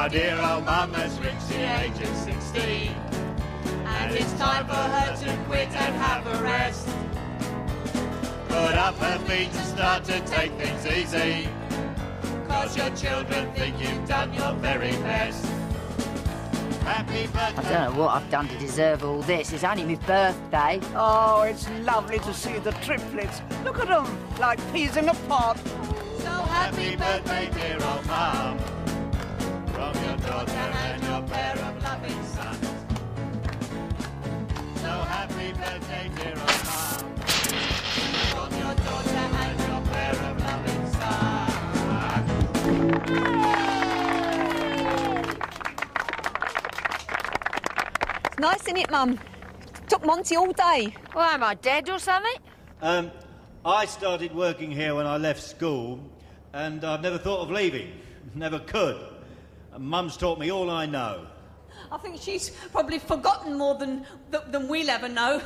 Our dear old mum has reached the age of 16, and it's time for her to quit and have a rest. Put up her feet and start to take things easy, 'cause your children think you've done your very best. Happy birthday. I don't know what I've done to deserve all this. It's only my birthday. Oh, it's lovely to see the triplets. Look at them, like peas in a pod. So happy birthday, dear old mum, from your daughter and your pair of loving sons. So happy birthday, dear old mum, from your daughter and your pair of loving sons. Nice, isn't it, Mum? Took Monty all day. Well, am I dead or something? I started working here when I left school, and I've never thought of leaving. Never could. And Mum's taught me all I know. I think she's probably forgotten more than we'll ever know.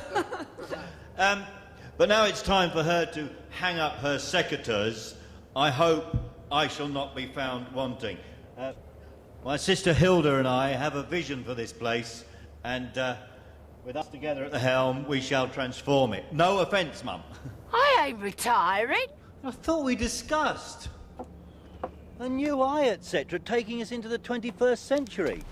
But now it's time for her to hang up her secateurs. I hope I shall not be found wanting. My sister Hilda and I have a vision for this place, and with us together at the helm, we shall transform it. No offence, Mum. I ain't retiring. I thought we discussed a new eye, etc., taking us into the 21st century.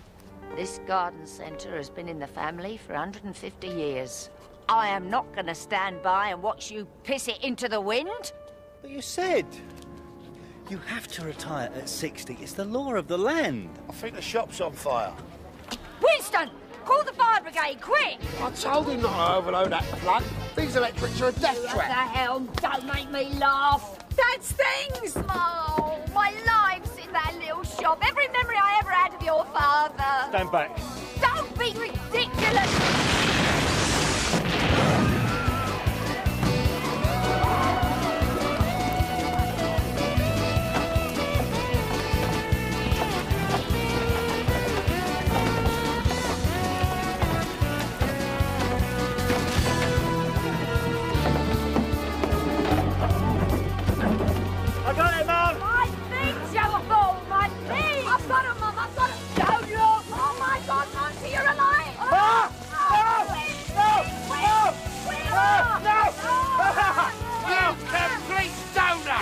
This garden centre has been in the family for 150 years. I am not going to stand by and watch you piss it into the wind. But you said you have to retire at 60. It's the law of the land. I think the shop's on fire. Winston, call the fire brigade, quick! I told him not to overload that plug. These electrics are a death What trap. the hell? Don't make me laugh. That's things! Oh, my life's in that little shop. Every memory I ever had of your father. Stand back. Don't be ridiculous! I got it, Mum! My things, you fool! My things! I've got them, Mum! I've got them! Don't look! Oh, my God, Monty, you're alive! Ah! Complete stoner!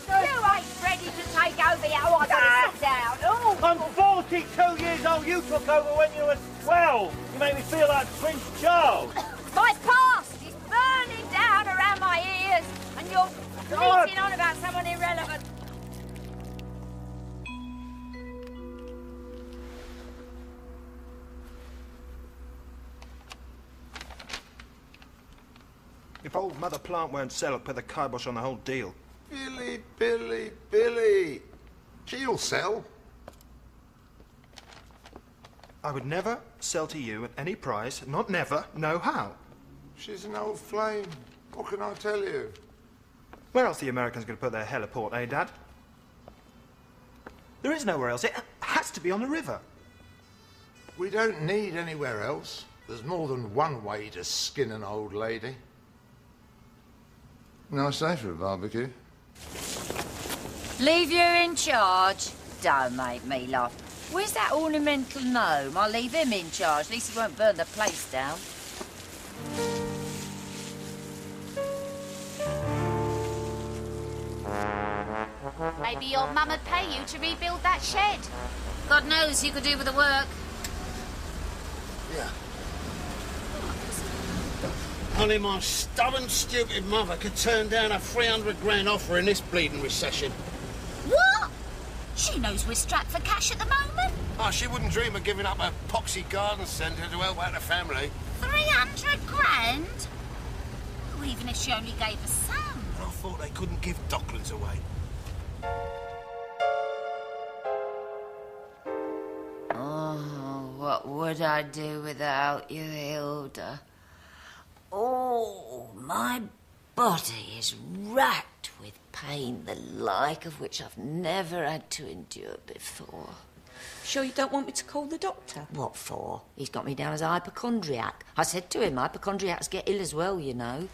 You ain't ready to take over yet. Oh, I gotta sit down. Oh, I'm 42 years old. You took over when you were 12. You make me feel like Prince Charles. my past is burning down around my ears, and you're bleating on about someone irrelevant. If old Mother Plant won't sell, I'll put the kibosh on the whole deal. Billy. She'll sell. I would never sell to you at any price, not never, no how. She's an old flame. What can I tell you? Where else are the Americans going to put their heliport, eh, Dad? There is nowhere else. It has to be on the river. We don't need anywhere else. There's more than one way to skin an old lady. Nice day for a barbecue. Leave you in charge? Don't make me laugh. Where's that ornamental gnome? I'll leave him in charge. At least he won't burn the place down. Maybe your mum would pay you to rebuild that shed. God knows you could do with the work. Yeah. Only my stubborn, stupid mother could turn down a 300 grand offer in this bleeding recession. What? She knows we're strapped for cash at the moment. Oh, she wouldn't dream of giving up her poxy garden centre to help out the family. 300 grand? Oh, even if she only gave us some. I thought they couldn't give Docklands away. Oh, what would I do without you, Hilda? Oh, my body is racked with pain, the like of which I've never had to endure before. Sure you don't want me to call the doctor? What for? He's got me down as a hypochondriac. I said to him, hypochondriacs get ill as well, you know.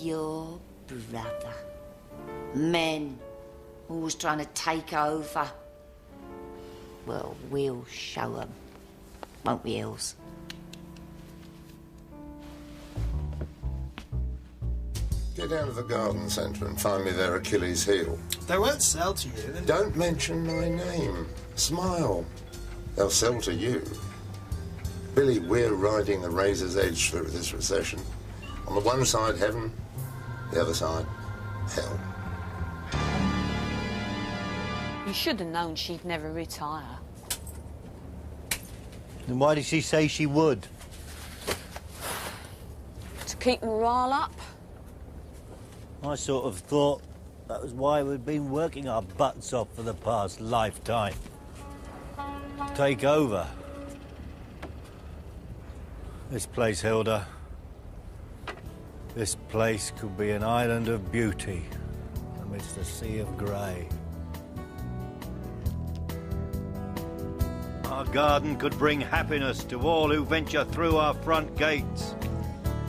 Your brother. Men. Always trying to take over. Well, we'll show 'em. Won't we, Els? Get down to the garden centre and find me their Achilles heel. They won't sell to you. Don't mention my name. Smile. They'll sell to you. Billy, we're riding the razor's edge through this recession. On the one side, heaven. The other side, hell. You should have known she'd never retire. Then why did she say she would? To keep morale up. I sort of thought that was why we'd been working our butts off for the past lifetime. Take over. This place, Hilda. This place could be an island of beauty amidst a sea of grey. Our garden could bring happiness to all who venture through our front gates.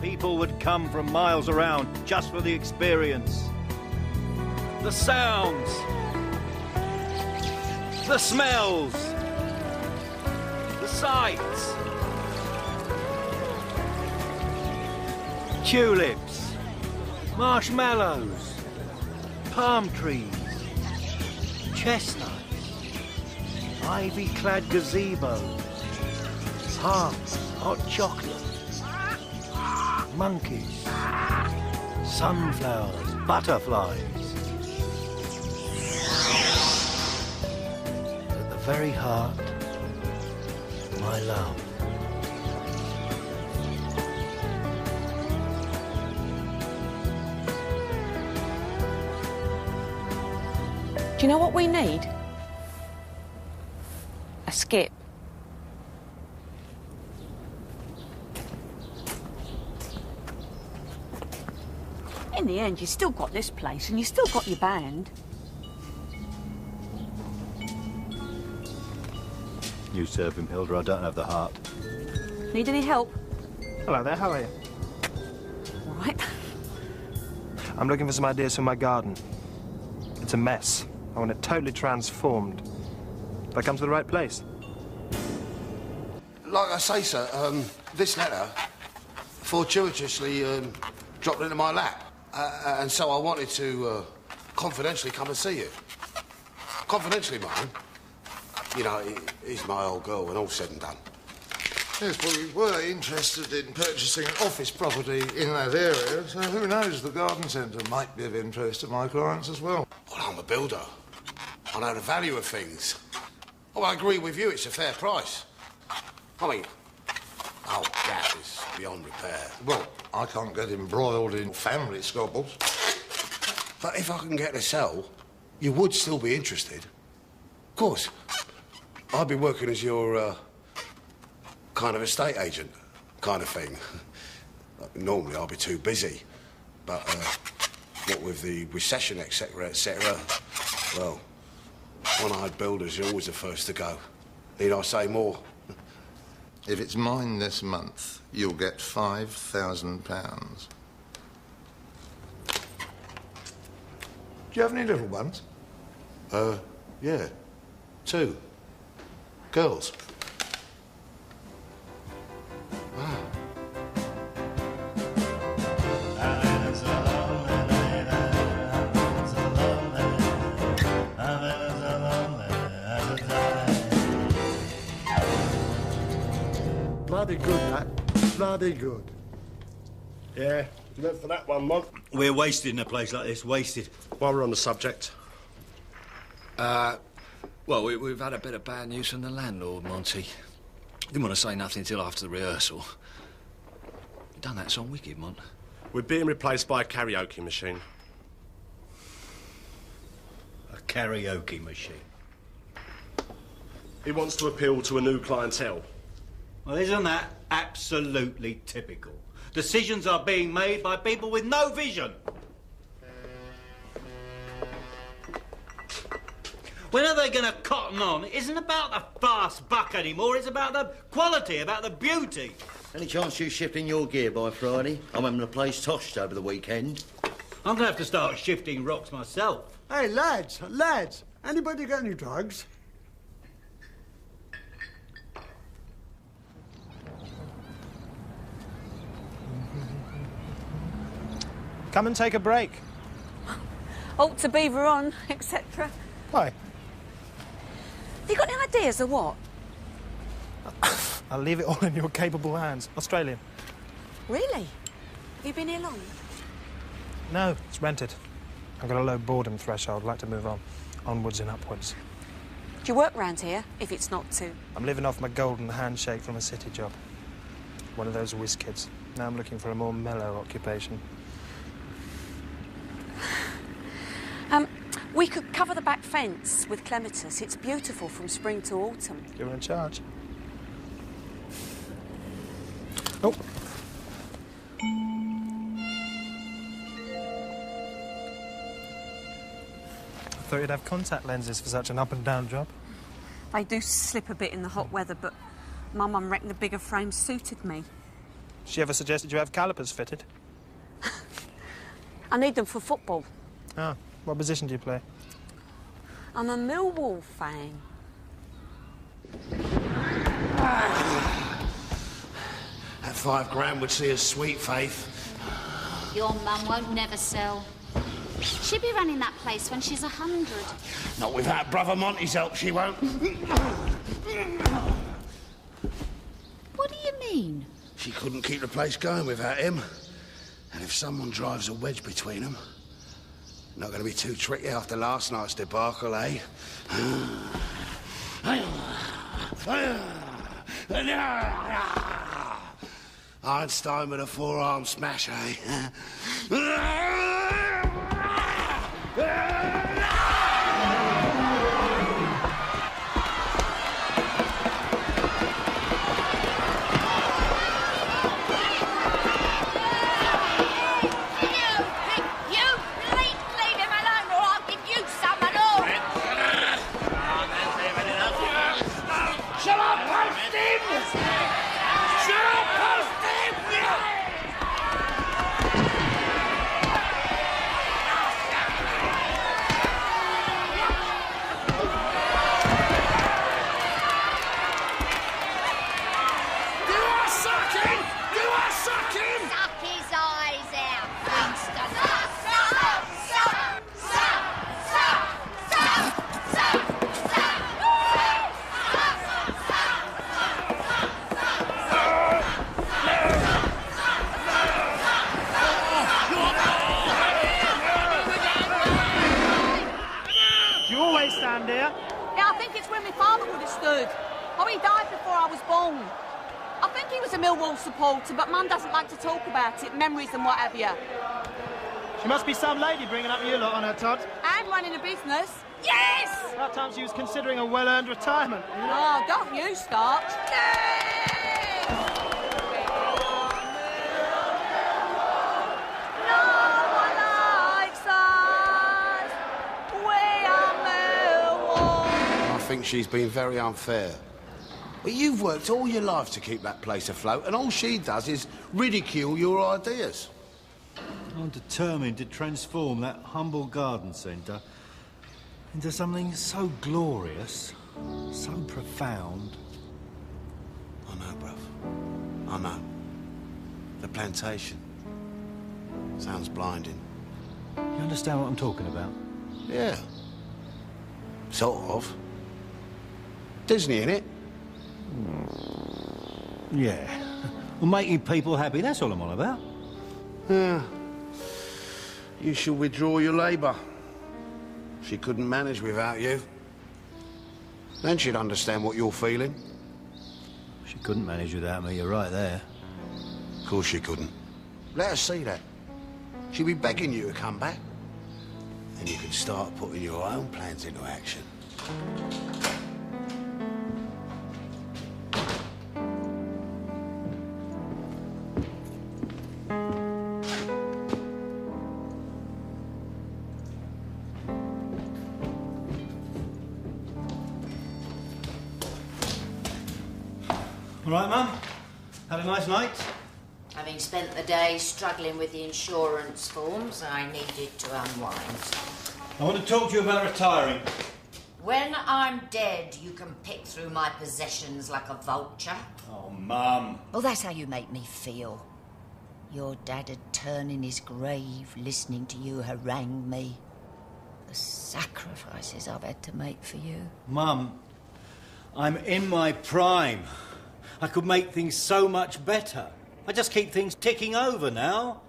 People would come from miles around just for the experience. The sounds, the smells, the sights. Tulips, marshmallows, palm trees, chestnuts, ivy-clad gazebos, harps, hot chocolate, monkeys, sunflowers, butterflies. At the very heart, my love. Do you know what we need? A skip. In the end, you still got this place and you still got your band. You serve him, Hilda. I don't have the heart. Need any help? Hello there, how are you? All right. I'm looking for some ideas for my garden. It's a mess. I want it totally transformed. Have I come to the right place? Like I say, sir, this letter fortuitously dropped into my lap. And so I wanted to confidentially come and see you. Confidentially, mind. You know, he's my old girl when all's said and done. Yes, well, we were interested in purchasing an office property in that area, so who knows, the garden centre might be of interest to my clients as well. Well, I'm a builder. I know the value of things. Oh, I agree with you, it's a fair price. I mean, our gap is beyond repair. Well, I can't get embroiled in family squabbles. But if I can get to sell, you would still be interested. Of course. I'd be working as your, kind of estate agent kind of thing. Normally I'll be too busy. But, what with the recession, etc., well, one-eyed builders are always the first to go. Need I say more? If it's mine this month, you'll get £5,000. Do you have any little ones? Yeah. 2. Girls. Wow. Bloody good, that. Bloody good. Yeah, you went for that one, Mon. We're wasted in a place like this, wasted. While we're on the subject. Well, we've had a bit of bad news from the landlord, Monty. Didn't want to say nothing until after the rehearsal. You done that song wicked, Mont. We're being replaced by a karaoke machine. A karaoke machine? He wants to appeal to a new clientele. Well, isn't that absolutely typical? Decisions are being made by people with no vision. When are they going to cotton on? It isn't about the fast buck anymore, it's about the quality, about the beauty. Any chance you shifting your gear by Friday? I'm having the place toshed over the weekend. I'm going to have to start shifting rocks myself. Hey, lads, anybody got any drugs? Come and take a break. Ought to beaver on, etc. Why? Have you got any ideas or what? I'll leave it all in your capable hands. Australian. Really? Have you been here long? No, it's rented. I've got a low boredom threshold. I'd like to move on. Onwards and upwards. Do you work round here, if it's not too... I'm living off my golden handshake from a city job. One of those whiz kids. Now I'm looking for a more mellow occupation. We could cover the back fence with clematis. It's beautiful from spring to autumn. You're in charge. Oh. I thought you'd have contact lenses for such an up-and-down job. They do slip a bit in the hot weather, but my mum reckoned the bigger frame suited me. She ever suggested you have calipers fitted? I need them for football. Ah, what position do you play? I'm a Millwall fan. That £5 would see us sweet, Faith. Your mum won't never sell. She'll be running that place when she's 100. Not without Brother Monty's help, she won't. What do you mean? She couldn't keep the place going without him. And if someone drives a wedge between them, not going to be too tricky after last night's debacle, eh? Einstein with a forearm smash, eh? Supporter, but Mum doesn't like to talk about it, memories and what have you. She must be some lady bringing up you lot on her Todd. And running a business. Yes! That time she was considering a well-earned retirement. Oh, don't you start. No one likes us. We are Millwall. I think she's been very unfair. But you've worked all your life to keep that place afloat, and all she does is ridicule your ideas. I'm determined to transform that humble garden centre into something so glorious, so profound. I know, bruv. I know. The plantation. Sounds blinding. You understand what I'm talking about? Yeah. Sort of. Disney, innit? Yeah. Well, making people happy, that's all I'm on about. Yeah. You should withdraw your labour. She couldn't manage without you. Then she'd understand what you're feeling. She couldn't manage without me, you're right there. Of course she couldn't. Let her see that. She'll be begging you to come back. Then you can start putting your own plans into action. All right, Mum? Had a nice night? Having spent the day struggling with the insurance forms, I needed to unwind. I want to talk to you about retiring. When I'm dead, you can pick through my possessions like a vulture. Oh, Mum. Well, that's how you make me feel. Your dad'd turn in his grave listening to you harangue me. The sacrifices I've had to make for you. Mum, I'm in my prime. I could make things so much better. I just keep things ticking over now.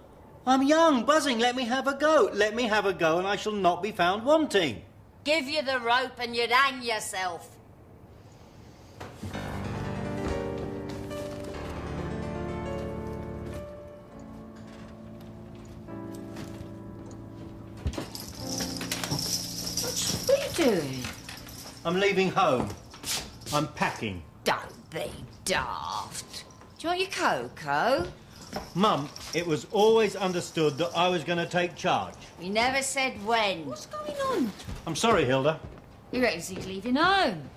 I'm young, buzzing. Let me have a go. Let me have a go and I shall not be found wanting. Give you the rope and you'd hang yourself. What are you doing? I'm leaving home. I'm packing. Don't be daft. Do you want your cocoa? Mum, it was always understood that I was going to take charge. You never said when. What's going on? I'm sorry, Hilda. He reckons he's leaving home.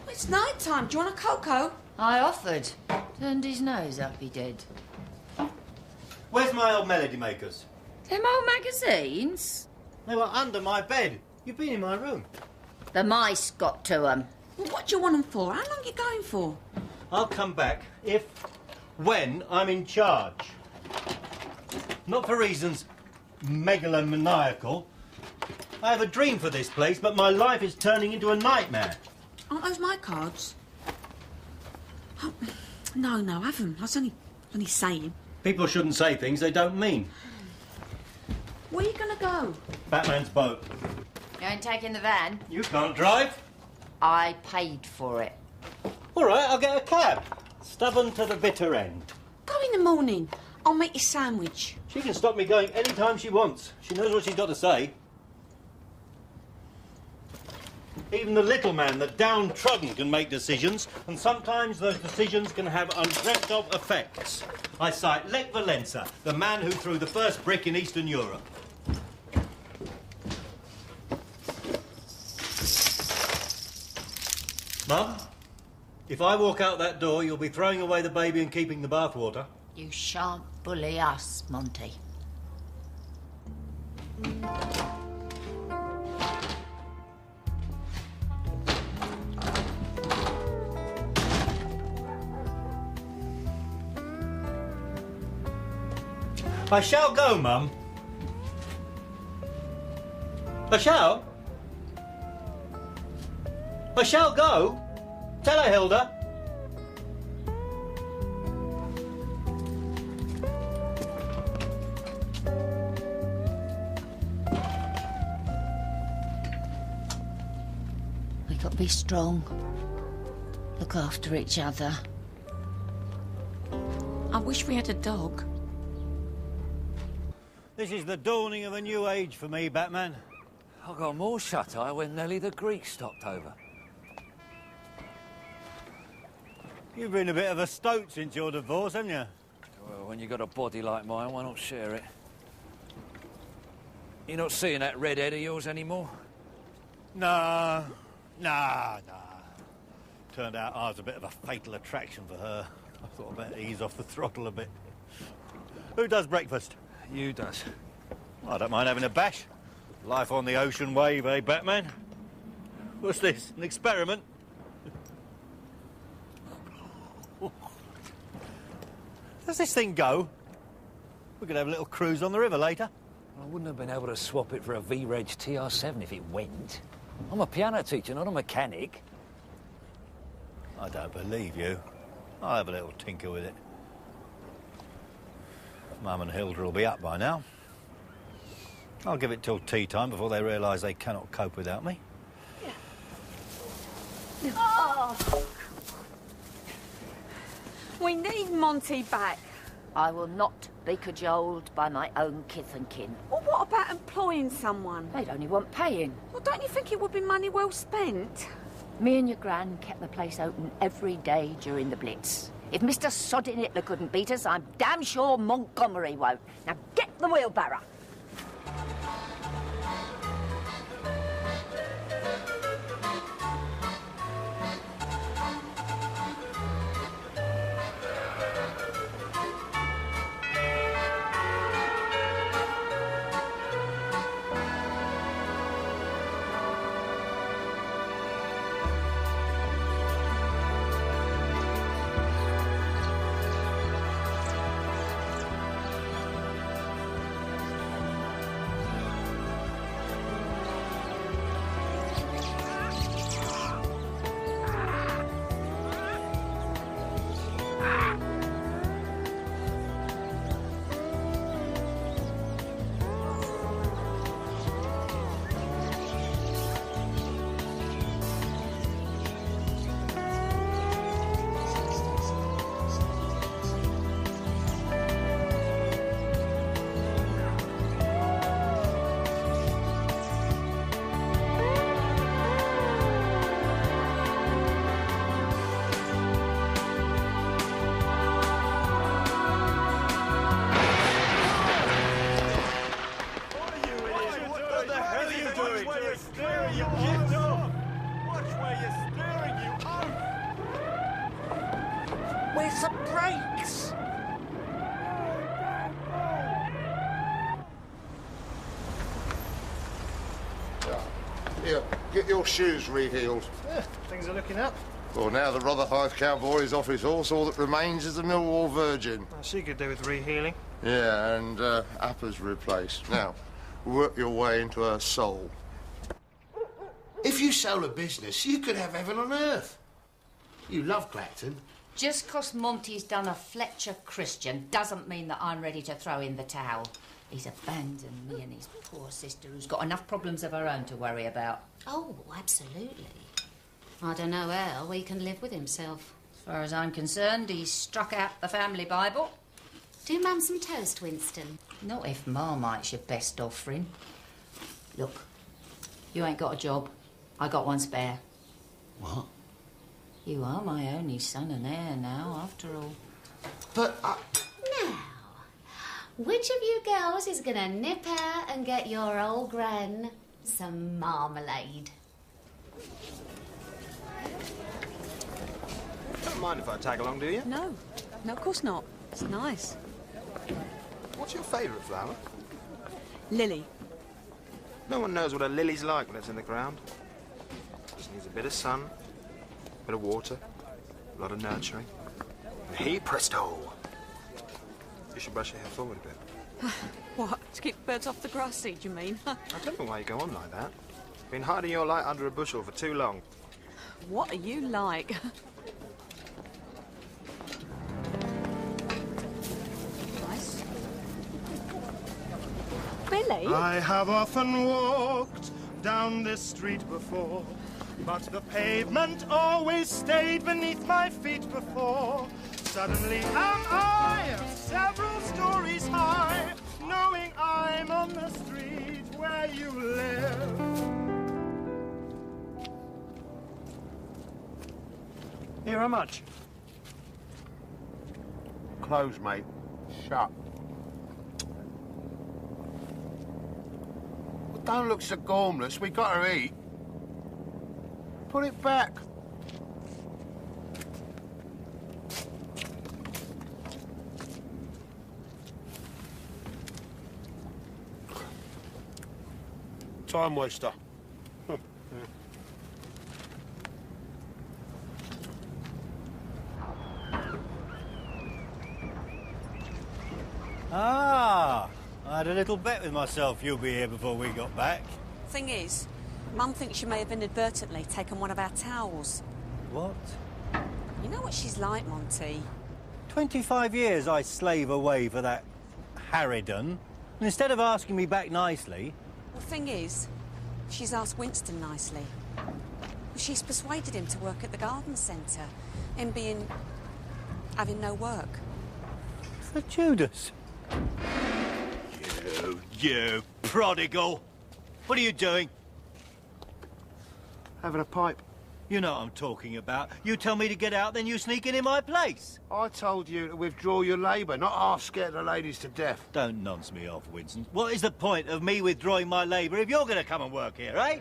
It's night time. Do you want a cocoa? I offered. Turned his nose up, he did. Where's my old melody makers? Them old magazines? They were under my bed. You've been in my room. The mice got to them. Well, what do you want them for? How long are you going for? I'll come back when I'm in charge. Not for reasons megalomaniacal. I have a dream for this place, but my life is turning into a nightmare. Aren't those my cards? Oh, no, I haven't. I was only saying. People shouldn't say things they don't mean. Where are you going to go? Batman's boat. You ain't taking the van? You can't drive. I paid for it. All right, I'll get a cab. Stubborn to the bitter end. Go in the morning. I'll make you a sandwich. She can stop me going any time she wants. She knows what she's got to say. Even the little man, the downtrodden, can make decisions, and sometimes those decisions can have undreamt of effects. I cite Lech Walesa, the man who threw the first brick in Eastern Europe. Mum, if I walk out that door, you'll be throwing away the baby and keeping the bathwater. You shan't bully us, Monty. I shall go, Mum. I shall. I shall go. Tell her, Hilda. We got to be strong. Look after each other. I wish we had a dog. This is the dawning of a new age for me, Batman. I got more shut-eye when Nellie the Greek stopped over. You've been a bit of a stoat since your divorce, haven't you? Well, when you got a body like mine, why not share it? You're not seeing that red head of yours anymore? Nah. Turned out I was a bit of a fatal attraction for her. I thought I'd better ease off the throttle a bit. Who does breakfast? You does. I don't mind having a bash. Life on the ocean wave, eh, Batman? What's this, an experiment? Does this thing go? We could have a little cruise on the river later. I wouldn't have been able to swap it for a V-Reg TR7 if it went. I'm a piano teacher, not a mechanic. I don't believe you. I'll have a little tinker with it. Mum and Hilda will be up by now. I'll give it till tea time before they realise they cannot cope without me. Oh. We need Monty back. I will not be cajoled by my own kith and kin. Well, what about employing someone? They'd only want paying. Well, don't you think it would be money well spent? Me and your gran kept the place open every day during the Blitz. If Mr. Sodding Hitler couldn't beat us, I'm damn sure Montgomery won't. Now get the wheelbarrow. Where's the brakes? Here, get your shoes rehealed. Yeah, things are looking up. Well, now the Rotherhithe cowboy is off his horse, all that remains is the Millwall Virgin. Well, she could do with rehealing. Yeah, and uppers replaced. Now, work your way into her soul. If you sold a business, you could have heaven on earth. You love Clacton. Just 'cause Monty's done a Fletcher Christian doesn't mean that I'm ready to throw in the towel. He's abandoned me and his poor sister, who's got enough problems of her own to worry about. Oh, absolutely. I don't know how he can live with himself. As far as I'm concerned, he's struck out the family Bible. Do Mum some toast, Winston? Not if Marmite's your best offering. Look, you ain't got a job. I got one spare. What? You are my only son and heir now, after all. But Now, which of you girls is gonna nip out and get your old gran some marmalade? Don't mind if I tag along, do you? No. No, of course not. It's nice. What's your favourite flower? Lily. No one knows what a lily's like when it's in the ground. It just needs a bit of sun, a bit of water, a lot of nurturing. And hey, presto! You should brush your hair forward a bit. What? To keep birds off the grass seed, you mean? I don't know why you go on like that. Been hiding your light under a bushel for too long. What are you like? Nice. Billy? I have often walked down this street before, but the pavement always stayed beneath my feet before. Suddenly am I several stories high, knowing I'm on the street where you live. Here, how much? Close, mate. Shut. well, don't look so gormless. We got to eat. Put it back. Time waster. Ah, I had a little bet with myself you'll be here before we got back. Thing is, Mum thinks you may have inadvertently taken one of our towels. What? You know what she's like, Monty. 25 years I slave away for that harridan, and instead of asking me back nicely... The thing is, she's asked Winston nicely. She's persuaded him to work at the garden centre, him being... having no work. For Judas. You prodigal! What are you doing? Having a pipe. You know what I'm talking about. You tell me to get out, then you sneak in my place. I told you to withdraw your labour, not half scared the ladies to death. Don't nonce me off, Winston. What is the point of me withdrawing my labour if you're going to come and work here, eh?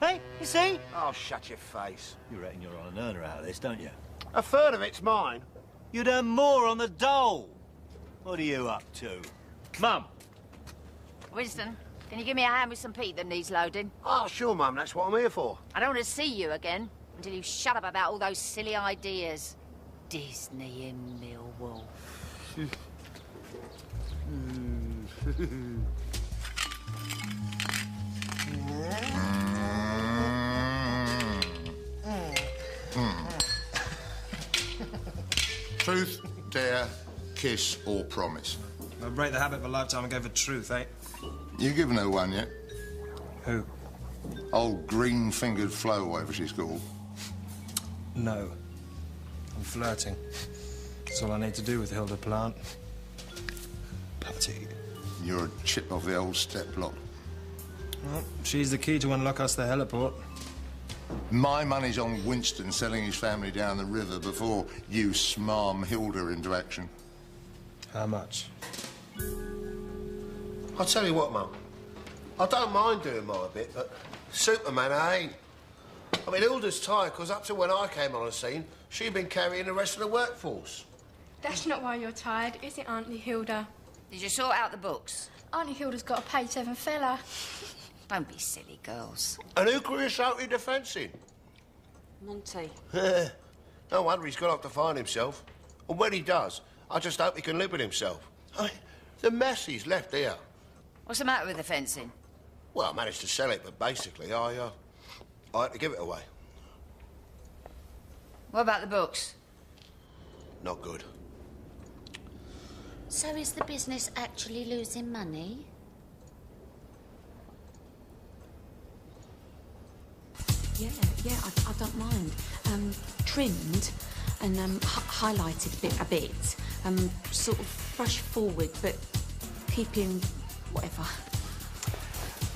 Hey, you see? Oh, shut your face. You reckon you're on an earner out of this, don't you? A third of it's mine. You'd earn more on the dole. What are you up to? Mum. Winston, can you give me a hand with some peat that needs loading? Oh, sure, Mum. That's what I'm here for. I don't want to see you again until you shut up about all those silly ideas. Disney in Millwall. Truth, dare, kiss or promise? I'll break the habit of a lifetime and go for truth, eh? You given her one yet? Who? Old green-fingered Flo, whatever she's called. No. I'm flirting. That's all I need to do with Hilda Plant. Putty. You're a chip off the old step block. Well, she's the key to unlock us the heliport. My money's on Winston selling his family down the river before you smarm Hilda into action. How much? I'll tell you what, Mum. I don't mind doing my bit, but Superman, I ain't. I mean, Hilda's tired, because up to when I came on the scene, She'd been carrying the rest of the workforce. That's not why you're tired, is it, Auntie Hilda? Did you sort out the books? Auntie Hilda's got a page 7 fella. Don't be silly, girls. And who grew us out in the fencing? Monty. No wonder he's gone off to find himself. And when he does, I just hope he can live with himself. The mess he's left here. What's the matter with the fencing? Well, I managed to sell it, but basically I had to give it away. What about the books? Not good. So is the business actually losing money? Yeah, I don't mind. Trimmed and highlighted a bit. Sort of brush forward, but keeping whatever.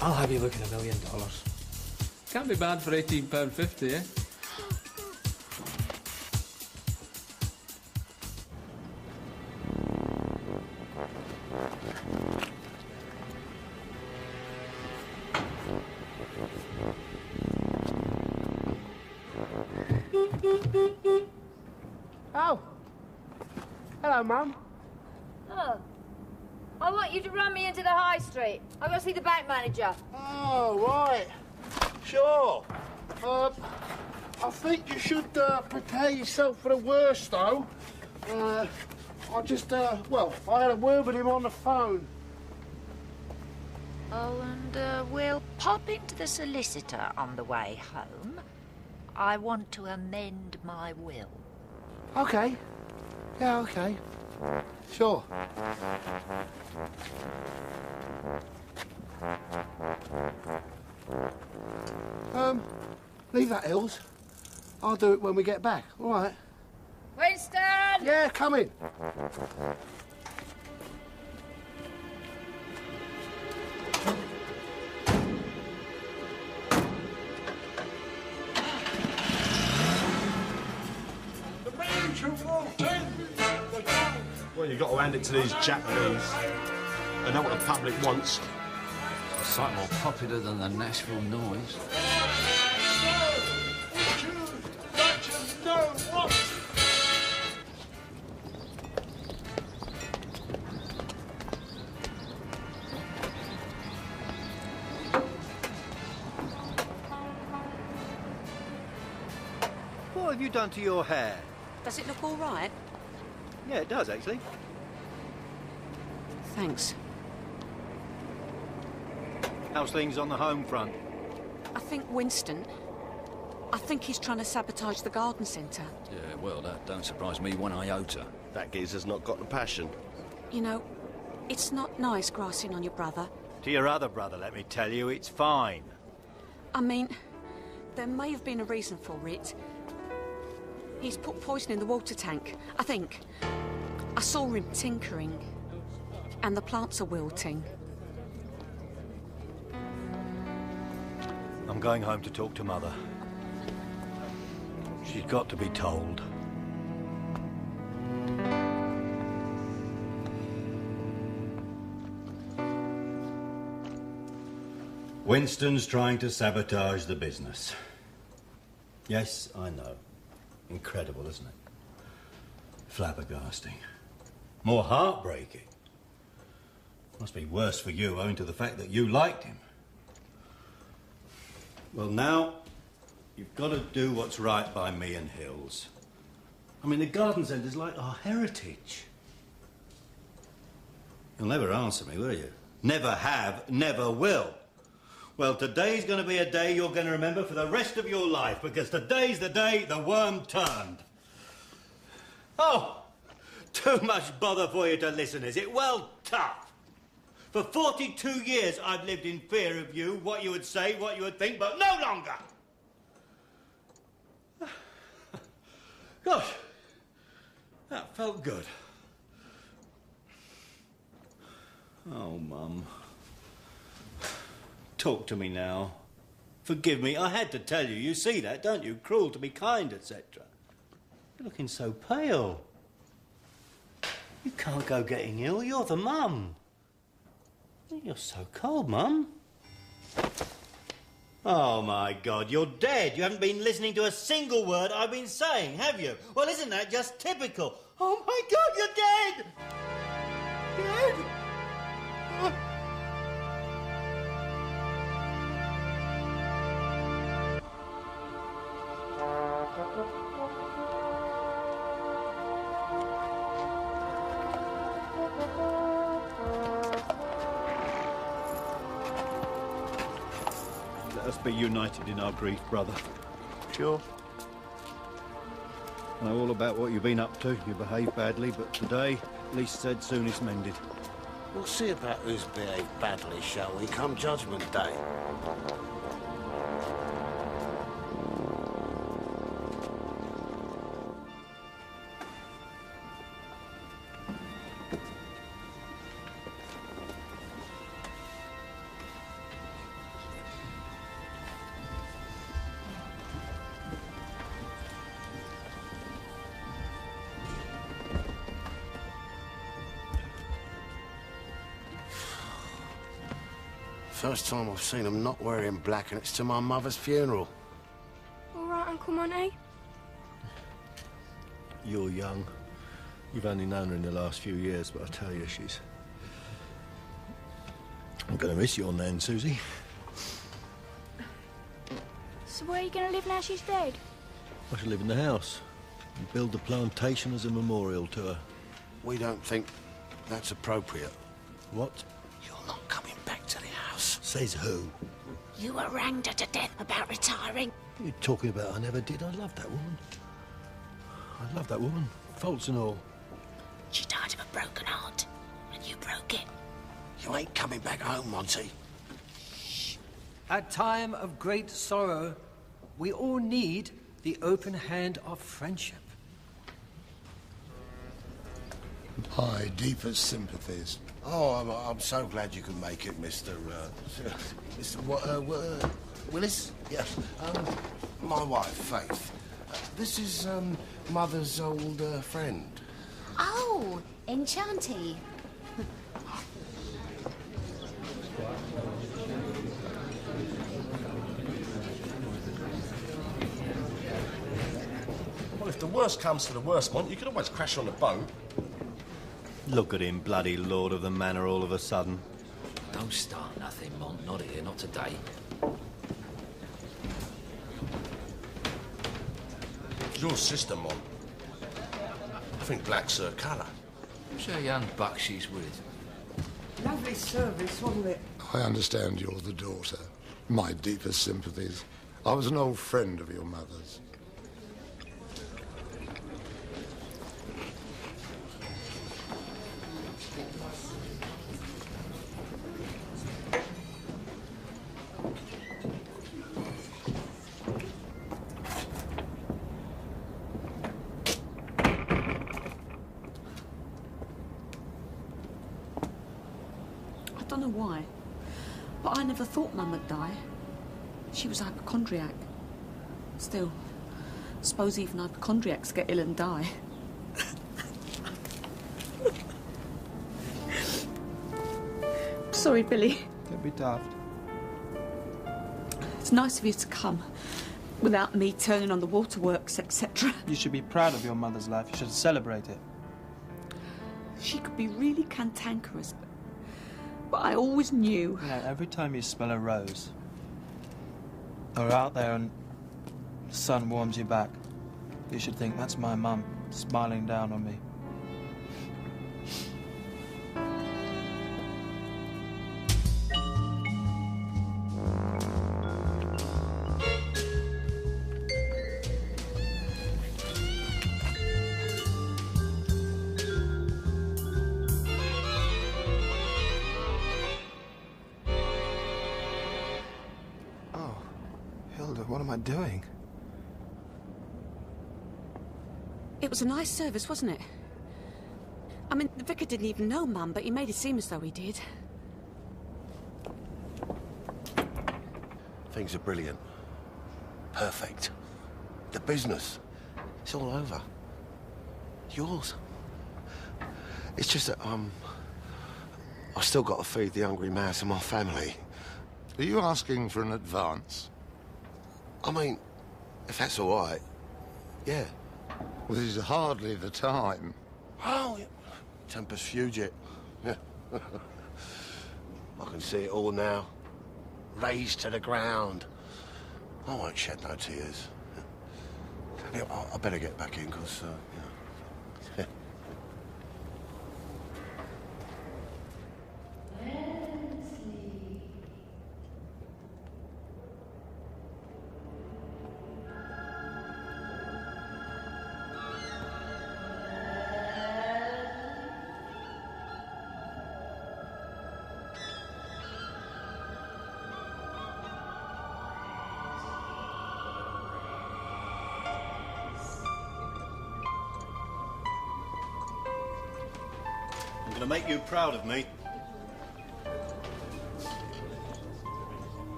I'll have you look at $1 million. Can't be bad for £18.50, eh? Oh. Hello, Mum. Oh. I want you to run me into the high street. I've got to see the bank manager. Oh, right. Sure. I think you should prepare yourself for the worst, though. I just, well, I had a word with him on the phone. Oh, and we'll pop into the solicitor on the way home. I want to amend my will. OK. Yeah, OK. Sure. Leave that, Hills. I'll do it when we get back, all right? Winston! Yeah, come in. Well, you've got to hand it to these Japanese. They know what the public wants. It's a sight more popular than the Nashville Noise. What have you done to your hair? Does it look all right? Yeah, it does, actually. Thanks. How's things on the home front? I think I think he's trying to sabotage the garden centre. Yeah, well, that don't surprise me one iota. That geezer's not got the passion. You know, it's not nice grassing on your brother. To your other brother, let me tell you, it's fine. I mean, there may have been a reason for it. He's put poison in the water tank, I think. I saw him tinkering. And the plants are wilting. I'm going home to talk to Mother. She's got to be told. Winston's trying to sabotage the business. Yes, I know. Incredible, isn't it? Flabbergasting. More heartbreaking. Must be worse for you, owing to the fact that you liked him. Well, now, you've got to do what's right by me and Hills. I mean, the garden centre's like our heritage. You'll never answer me, will you? Never have, never will. Well, today's going to be a day you're going to remember for the rest of your life, because today's the day the worm turned. Oh, too much bother for you to listen, is it? Well, tough. For 42 years, I've lived in fear of you, what you would say, what you would think, but no longer. Gosh, that felt good. Oh, Mum. Talk to me now. Forgive me, I had to tell you. You see that, don't you? Cruel to be kind, etc. You're looking so pale. You can't go getting ill. You're the mum. You're so cold, Mum. Oh, my God, you're dead. You haven't been listening to a single word I've been saying, have you? Well, isn't that just typical? Oh, my God, you're dead! Dead? Oh. Let us be united in our grief, brother. Sure. I know all about what you've been up to. You behaved badly, but today, least said, soonest mended. We'll see about who's behaved badly, shall we, come Judgment Day. First time I've seen him not wearing black, and it's to my mother's funeral. All right, Uncle Monty. You're young. You've only known her in the last few years, but I tell you, she's... I'm going to miss your nan, Susie. So where are you going to live now she's dead? I shall live in the house and build the plantation as a memorial to her. We don't think that's appropriate. What? You're not coming back to the house. Says who? You harangued her to death about retiring. What are you talking about? I never did. I love that woman. I love that woman. Faults and all. She died of a broken heart, and you broke it. You ain't coming back home, Monty. At time of great sorrow, we all need the open hand of friendship. My deepest sympathies. Oh, I'm so glad you could make it, Mr. Willis? Yes. My wife, Faith. This is, Mother's old, friend. Oh, Enchanty. Well, if the worst comes to the worst, Mont, you can always crash on the boat. Look at him, bloody lord of the manor all of a sudden. Don't start nothing, Mont. Not here, not today. Your sister, Mont. I think black's her colour. Who's that young buck she's with? Lovely service, wasn't it? I understand you're the daughter. My deepest sympathies. I was an old friend of your mother's. I don't know why, but I never thought Mum would die. She was hypochondriac. Still, I suppose even hypochondriacs get ill and die. Sorry, Billy. Don't be daft. It's nice of you to come, without me turning on the waterworks, etc. You should be proud of your mother's life. You should celebrate it. She could be really cantankerous, but I always knew. You know, every time you smell a rose, or out there and the sun warms you back, you should think, that's my mum smiling down on me. What am I doing? It was a nice service, wasn't it? I mean, the vicar didn't even know Mum, but he made it seem as though he did. Things are brilliant. Perfect. The business. It's all over. Yours. It's just that, I've still got to feed the hungry mouse in my family. Are you asking for an advance? I mean, if that's all right, yeah. Well, this is hardly the time. Oh, yeah. Tempus fugit. Yeah. I can see it all now. Razed to the ground. I won't shed no tears. Yeah, I better get back in, because, you know... I'm going to make you proud of me.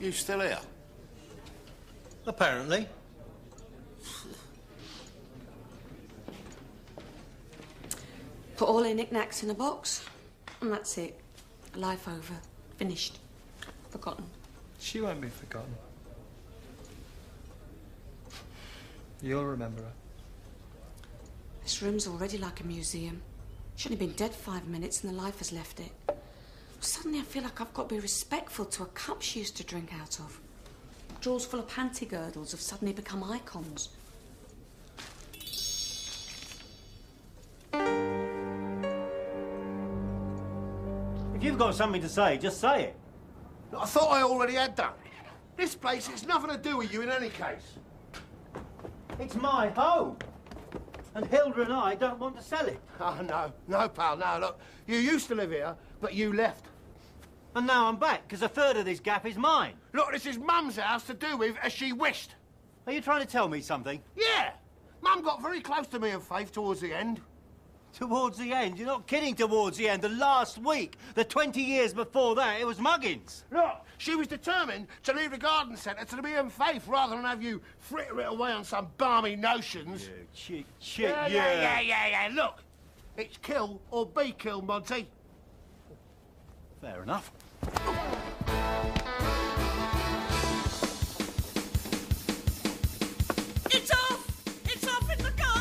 You still here? Apparently. Put all her knickknacks in a box, and that's it. Life over. Finished. Forgotten. She won't be forgotten. You'll remember her. This room's already like a museum. She's only been dead 5 minutes and the life has left it. Suddenly I feel like I've got to be respectful to a cup she used to drink out of. Drawers full of panty girdles have suddenly become icons. If you've got something to say, just say it. I thought I already had done. This place has nothing to do with you in any case. It's my home. And Hilda and I don't want to sell it. Oh, no. No, pal, no. Look, you used to live here, but you left. And now I'm back, because a third of this gap is mine. Look, this is Mum's house to do with as she wished. Are you trying to tell me something? Yeah. Mum got very close to me and Faith towards the end. Towards the end? You're not kidding towards the end. The last week, the 20 years before that, it was muggins. Look, she was determined to leave the garden centre to me and Faith rather than have you fritter it away on some balmy notions. Yeah, shit, yeah. Look, it's kill or be killed, Monty. Fair enough. It's off! It's off in the car!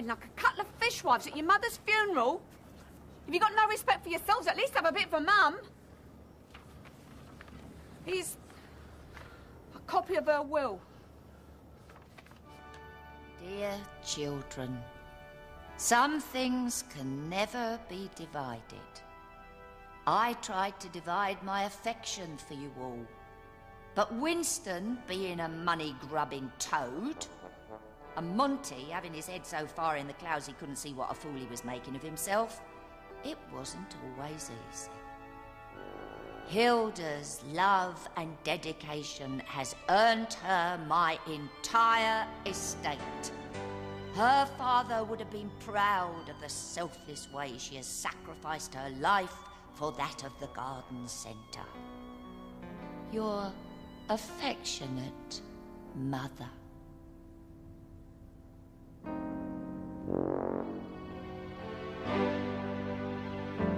Like a couple of fishwives at your mother's funeral? If you got no respect for yourselves, at least have a bit for Mum. Here's a copy of her will. Dear children, some things can never be divided. I tried to divide my affection for you all, but Winston, being a money-grubbing toad, and Monty, having his head so far in the clouds he couldn't see what a fool he was making of himself, it wasn't always easy. Hilda's love and dedication has earned her my entire estate. Her father would have been proud of the selfless way she has sacrificed her life for that of the garden centre. Your affectionate mother.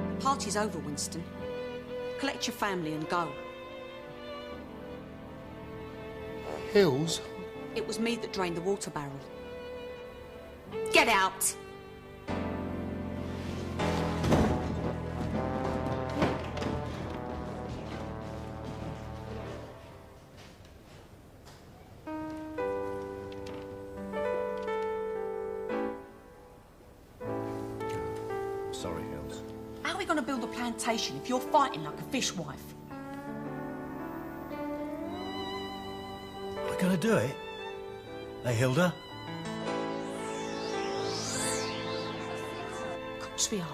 The party's over, Winston. Collect your family and go. Hills? It was me that drained the water barrel. Get out! Sorry, Hills. How are we going to build a plantation if you're fighting like a fishwife? gonna do it? Hey, Hilda? Of course we are.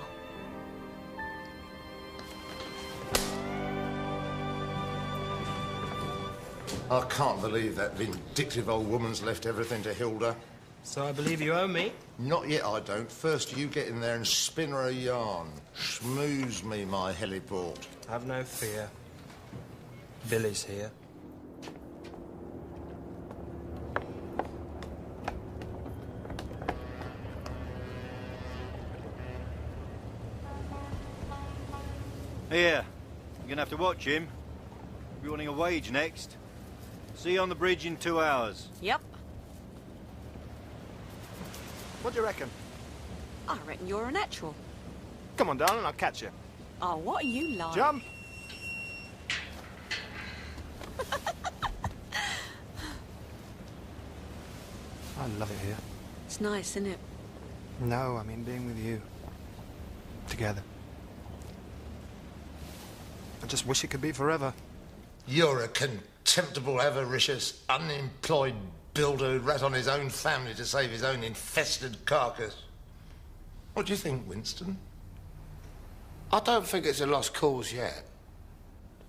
I can't believe that vindictive old woman's left everything to Hilda. So I believe you owe me? Not yet, I don't. First, you get in there and spin her a yarn. Schmooze me, my heliport. Have no fear. Billy's here. Here, you're gonna have to watch him. You're wanting a wage next. See you on the bridge in 2 hours. Yep. What do you reckon? I reckon you're a natural. Come on, darling, I'll catch you. Oh, what are you like? Jump! I love it here. It's nice, isn't it? No, I mean being with you. Together. I just wish it could be forever. You're a contemptible, avaricious, unemployed builder who'd rat on his own family to save his own infested carcass. What do you think, Winston? I don't think it's a lost cause yet.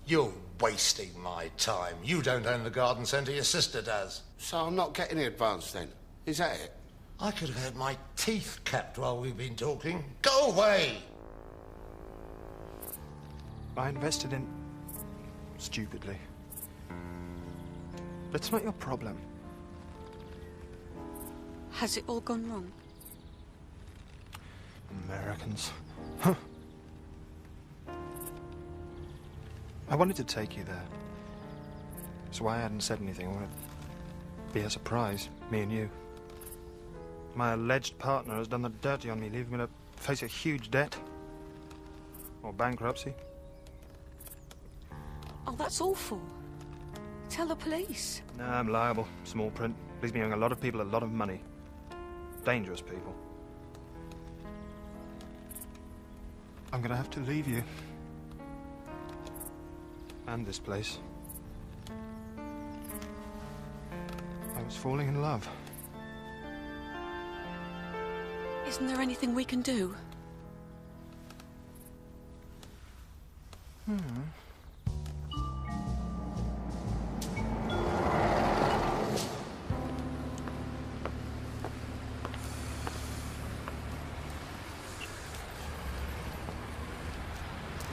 You're wasting my time. You don't own the garden centre, your sister does. So I'm not getting the advance then? Is that it? I could have had my teeth capped while we've been talking. Go away! I invested in... stupidly. But it's not your problem. Has it all gone wrong? Americans. Huh. I wanted to take you there. That's why I hadn't said anything. I wanted to be a surprise, me and you. My alleged partner has done the dirty on me, leaving me to face a huge debt. Or bankruptcy. Oh, that's awful. Tell the police. Nah, I'm liable. Small print. Leaves me owing a lot of people a lot of money. Dangerous people. I'm gonna have to leave you. And this place. I was falling in love. Isn't there anything we can do?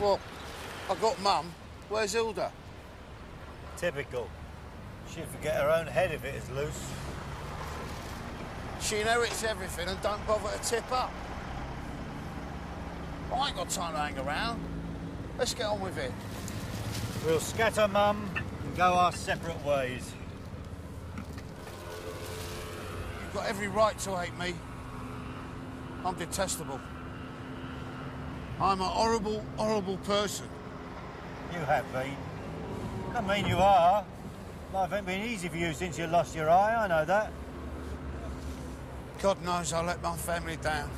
Well, I got Mum. Where's Hilda? Typical. She'd forget her own head if it is loose. She inherits everything and don't bother to tip up. I ain't got time to hang around. Let's get on with it. We'll scatter, Mum, and go our separate ways. You've got every right to hate me. I'm detestable. I'm a horrible, horrible person. You have been. I mean you are. Life ain't been easy for you since you lost your eye, I know that. God knows I let my family down.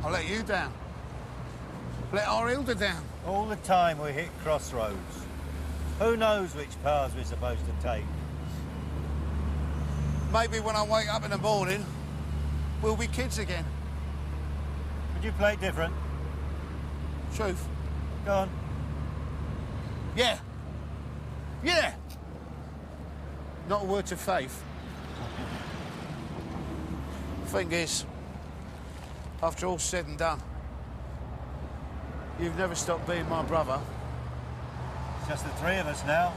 I let you down. Let our Hilda down. All the time we hit crossroads. Who knows which paths we're supposed to take? Maybe when I wake up in the morning, we'll be kids again. Would you play it different? Truth. Go on. Yeah. Yeah. Not a word to faith. Thing is, after all said and done, you've never stopped being my brother. It's just the three of us now.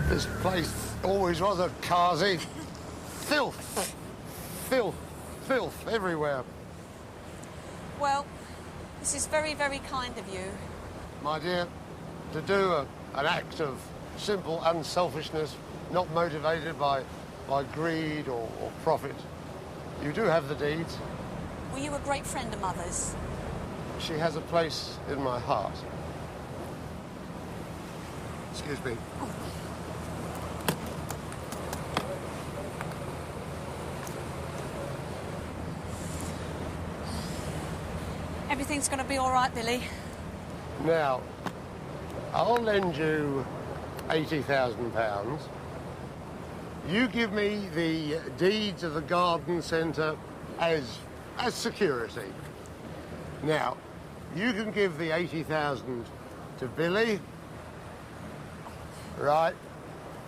This place always was a carsy. Filth. Filth. Filth everywhere. Well, this is very, very kind of you. My dear, to do an act of simple unselfishness, not motivated by greed or profit. You do have the deeds. Were you a great friend of Mother's? She has a place in my heart. Excuse me. everything's going to be all right, Billy. Now, I'll lend you £80,000. You give me the deeds of the garden centre as security. Now, you can give the 80,000 to Billy, right?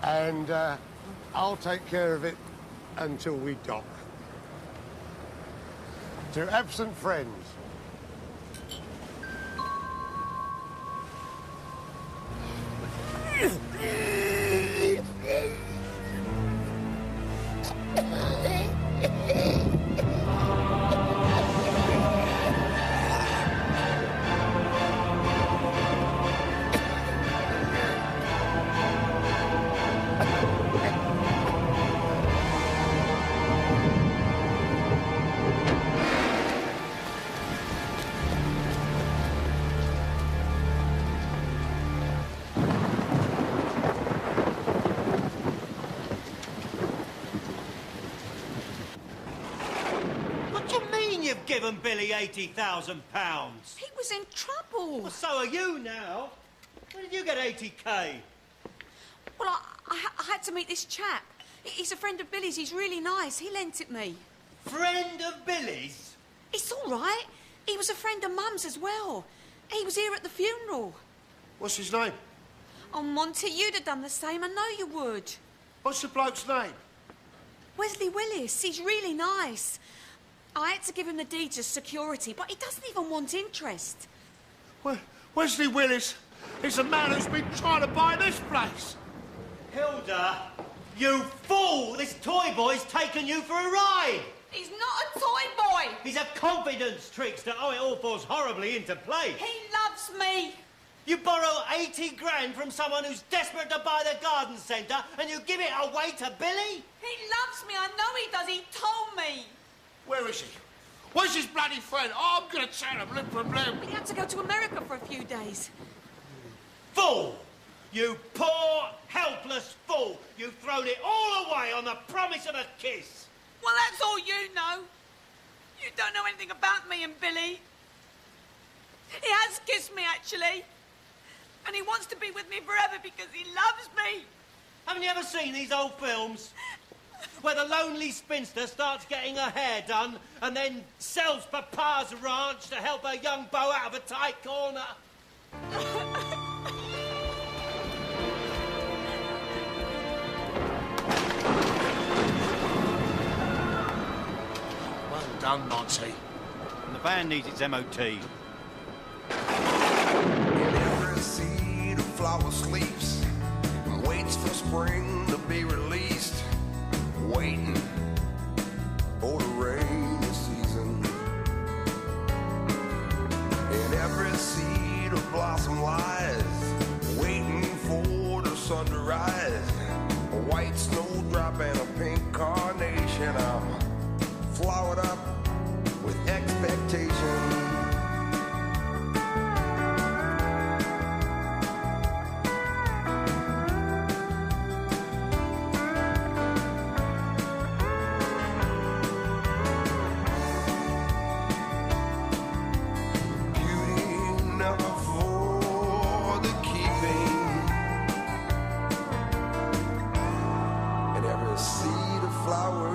And I'll take care of it until we dock. To absent friends. Given Billy £80,000. He was in trouble. Well, so are you now. Where did you get 80k? Well, I had to meet this chap. He's a friend of Billy's. He's really nice. He lent it me. Friend of Billy's? It's all right. He was a friend of Mum's as well. He was here at the funeral. What's his name? Oh, Monty, you'd have done the same. I know you would. What's the bloke's name? Wesley Willis. He's really nice. I had to give him the deeds as security, but he doesn't even want interest. Well, Wesley Willis is the man who's been trying to buy this place. Hilda, you fool! This toy boy's taken you for a ride! He's not a toy boy! He's a confidence trickster. Oh, it all falls horribly into place. He loves me! You borrow 80 grand from someone who's desperate to buy the garden centre, and you give it away to Billy? He loves me, I know he does. He told me. Where is he? Where's his bloody friend? Oh, I'm going to tear him limb from limb. He had to go to America for a few days. Fool! You poor, helpless fool! You've thrown it all away on the promise of a kiss. Well, that's all you know. You don't know anything about me and Billy. He has kissed me, actually. And he wants to be with me forever because he loves me. Haven't you ever seen these old films? Where the lonely spinster starts getting her hair done and then sells Papa's ranch to help her young beau out of a tight corner. Well done, Monty. And the van needs its MOT. In every seed a flower sleeps and waits for spring to be released. Waiting for the rainy season. In every seed of blossom lies, waiting for the sun to rise. A white snowdrop and a pink carnation. I'm flowered up with expectation. Flower